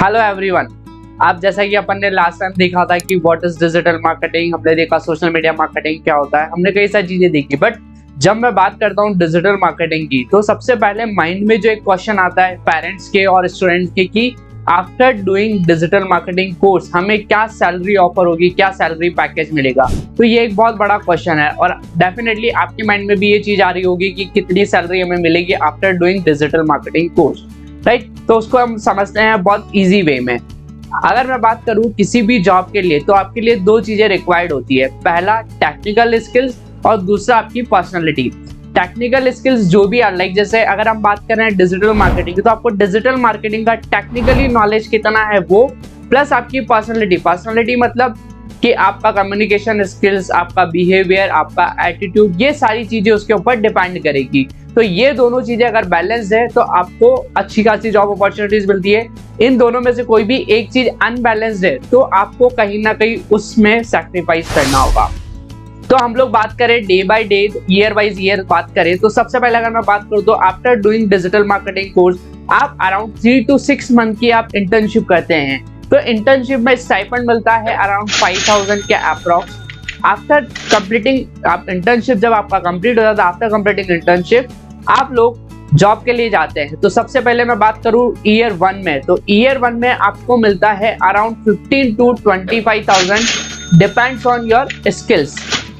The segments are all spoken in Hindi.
Hello everyone. आप जैसा कि अपन ने लास्ट टाइम देखा था कि व्हाट इज डिजिटल मार्केटिंग, हमने देखा सोशल मीडिया मार्केटिंग क्या होता है, हमने कई सारी चीजें देखी। बट जब मैं बात करता हूँ डिजिटल मार्केटिंग की तो सबसे पहले माइंड में जो एक क्वेश्चन आता है पेरेंट्स के और स्टूडेंट्स के कि after doing digital marketing course हमें क्या सैलरी ऑफर होगी, क्या सैलरी पैकेज मिलेगा। तो ये एक बहुत बड़ा क्वेश्चन है और डेफिनेटली आपके माइंड में भी ये चीज आ रही होगी कि कितनी सैलरी हमें मिलेगी after doing digital marketing course, right. तो उसको हम समझते हैं बहुत इजी वे में। अगर मैं बात करूं किसी भी जॉब के लिए तो आपके लिए दो चीजें रिक्वायर्ड होती है, पहला टेक्निकल स्किल्स और दूसरा आपकी पर्सनालिटी। टेक्निकल स्किल्स जो भी है, लाइक जैसे अगर हम बात कर रहे हैं डिजिटल मार्केटिंग तो आपको डिजिटल मार्केटिंग का टेक्निकली नॉलेज कितना है वो, प्लस आपकी पर्सनालिटी मतलब कि आपका कम्युनिकेशन स्किल्स, आपका बिहेवियर, आपका एटीट्यूड, ये सारी चीजें उसके ऊपर डिपेंड करेगी। तो ये दोनों चीजें अगर बैलेंस है तो आपको अच्छी खासी जॉब अपॉर्चुनिटीज मिलती है। इन दोनों में से कोई भी एक चीज अनबैलेंस्ड है तो आपको कहीं ना कहीं उसमें सैक्रिफाइस करना होगा। तो हम लोग बात करें day by day, year wise year बात करें तो सबसे पहले अगर मैं बात करूं तो after doing digital marketing course आप अराउंड 3 to 6 मंथ की आप इंटर्नशिप करते हैं। तो इंटर्नशिप में स्टाइपेंड मिलता है अराउंड 5000 के अप्रॉक्स। आफ्टर कंप्लीटिंग आप इंटर्नशिप जब आपका कंप्लीट हो जाता है, आफ्टर कंप्लीटिंग इंटर्नशिप आप लोग जॉब के लिए जाते हैं। तो सबसे पहले मैं बात करूं ईयर 1 में, तो ईयर 1 में आपको मिलता है around 15 to 25,000 depends on your skills.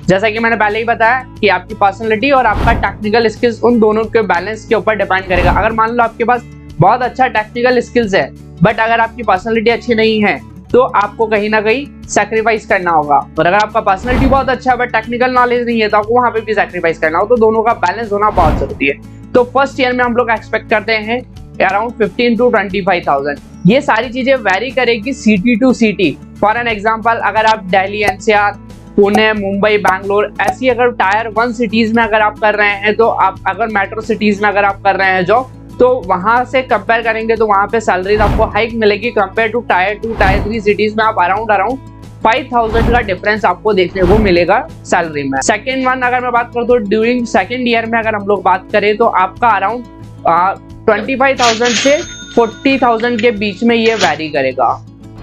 जैसा कि मैंने पहले ही बताया कि आपकी पर्सनालिटी और आपका टेक्निकल स्किल्स उन दोनों के बैलेंस के ऊपर डिपेंड करेगा। अगर मान लो आपके पास बहुत अच्छा टेक्निकल स्किल्स है बट अगर आपकी पर्सनालिटी अच्छी नहीं है तो आपको कहीं ना कहीं सैक्रिफाइस करना होगा। और अगर आपका पर्सनालिटी बहुत अच्छा है बट टेक्निकल नॉलेज नहीं है तो आपको वहां पे भी सैक्रिफाइस करना होगा। तो दोनों का बैलेंस होना बहुत जरूरी है। तो फर्स्ट ईयर में हम लोग एक्सपेक्ट करते हैं अराउंड 15 to 25,000। ये सारी चीजें वेरी करेगी city to city. For an example अगर आप दिल्ली, एनसीआर, पुणे, मुंबई, बैंगलोर ऐसी अगर टायर 1 सिटीज में अगर आप कर रहे हैं तो आप अगर मेट्रो सिटीज में अगर आप कर रहे हैं जॉब तो वहां से कंपेयर करेंगे तो वहां पे सैलरी आपको हाइक मिलेगी compare to tier 2, tier 3 cities में आप अराउंड 5,000 का डिफरेंस आपको देखने को मिलेगा सैलरी में। सेकेंड वन अगर मैं बात करूँ तो ड्यूरिंग सेकेंड ईयर में अगर हम लोग बात करें तो आपका अराउंड 25,000 से 40,000 के बीच में ये वेरी करेगा।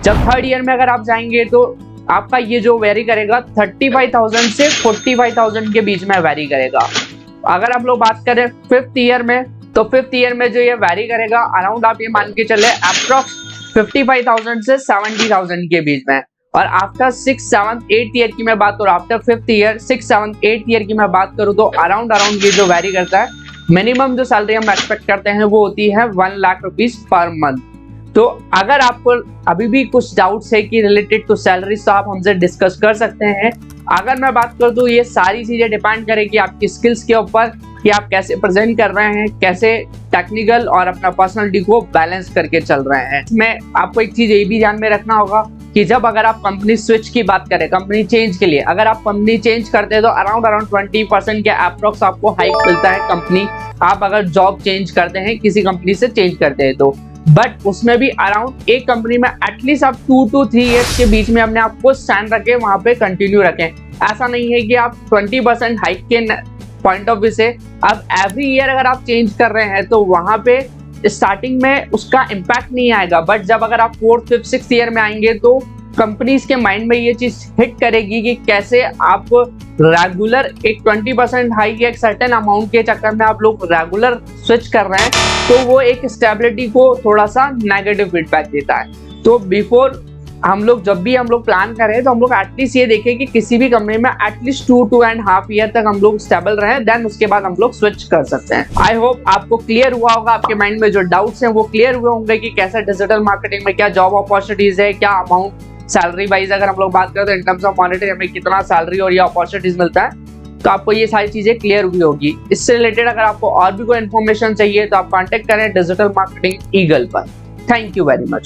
जब थर्ड ईयर में अगर आप जाएंगे तो आपका ये जो वेरी करेगा 35,000 से 45,000 के बीच में वेरी करेगा। अगर हम लोग बात करें फिफ्थ ईयर में तो फिफ्थ ईयर में जो ये वेरी करेगा अराउंड आप ये मान के चले अप्रॉक्स 55,000 से 70,000 के बीच में। और after 6th, 7th, 8th year की मैं बात करूँ, after 5th year 6th, 7th, 8th year की मैं बात करूँ तो अराउंड ये जो वेरी करता है मिनिमम जो सैलरी हम एक्सपेक्ट करते हैं वो होती है 1 लाख रुपीज पर मंथ। तो अगर आपको अभी भी कुछ डाउट्स है कि रिलेटेड टू सैलरी तो आप हमसे डिस्कस कर सकते हैं। अगर मैं बात कर दूं ये सारी चीजें डिपेंड करेगी आपकी स्किल्स के ऊपर कि आप कैसे प्रेजेंट कर रहे हैं, कैसे टेक्निकल और अपना पर्सनालिटी को बैलेंस करके चल रहे हैं। इसमें आपको एक चीज ये भी ध्यान में रखना होगा कि जब अगर आप कंपनी स्विच की बात करें, कंपनी चेंज के लिए अगर आप कंपनी चेंज करते हैं तो अराउंड 20% के अप्रॉक्स आपको हाइक मिलता है कंपनी। आप अगर जॉब चेंज करते हैं किसी कंपनी से चेंज करते हैं तो बट उसमें भी अराउंड एक कंपनी में एटलीस्ट आप 2 to 3 ईयर्स के बीच में अपने आप को स्टैंड रखें, वहां पे कंटिन्यू रखें। ऐसा नहीं है कि आप 20% हाइक के पॉइंट ऑफ व्यू से अब एवरी ईयर अगर आप चेंज कर रहे हैं तो वहां पे स्टार्टिंग में उसका इम्पैक्ट नहीं आएगा बट जब अगर आप 4th, 5th, 6th ईयर में आएंगे तो कंपनीज के माइंड में ये चीज हिट करेगी कि कैसे आप रेगुलर एक 20% हाइक एक सर्टेन अमाउंट के चक्कर में आप लोग रेगुलर स्विच कर रहे हैं तो वो एक स्टेबिलिटी को थोड़ा सा नेगेटिव फीडबैक देता है। तो बिफोर हम लोग जब भी हम लोग प्लान करें तो हम लोग एटलीस्ट ये देखें कि किसी भी कंपनी में एटलीस्ट 2.5 ईयर तक हम लोग स्टेबल रहे, देन उसके बाद हम लोग स्विच कर सकते हैं। आई होप आपको क्लियर हुआ होगा, आपके माइंड में जो डाउट्स हैं वो क्लियर हुए होंगे कि कैसे डिजिटल मार्केटिंग में क्या जॉब अपॉर्चुनिटीज है, क्या अमाउंट सैलरी वाइज अगर हम लोग बात करें तो इन टर्म्स ऑफ मॉनेटरी हमें कितना सैलरी और ये अपॉर्चुनिटीज मिलता है। तो आपको ये सारी चीजें क्लियर हुई होगी। इससे रिलेटेड अगर आपको और भी कोई इन्फॉर्मेशन चाहिए तो आप कांटेक्ट करें डिजिटल मार्केटिंग ईगल पर। Thank you very much.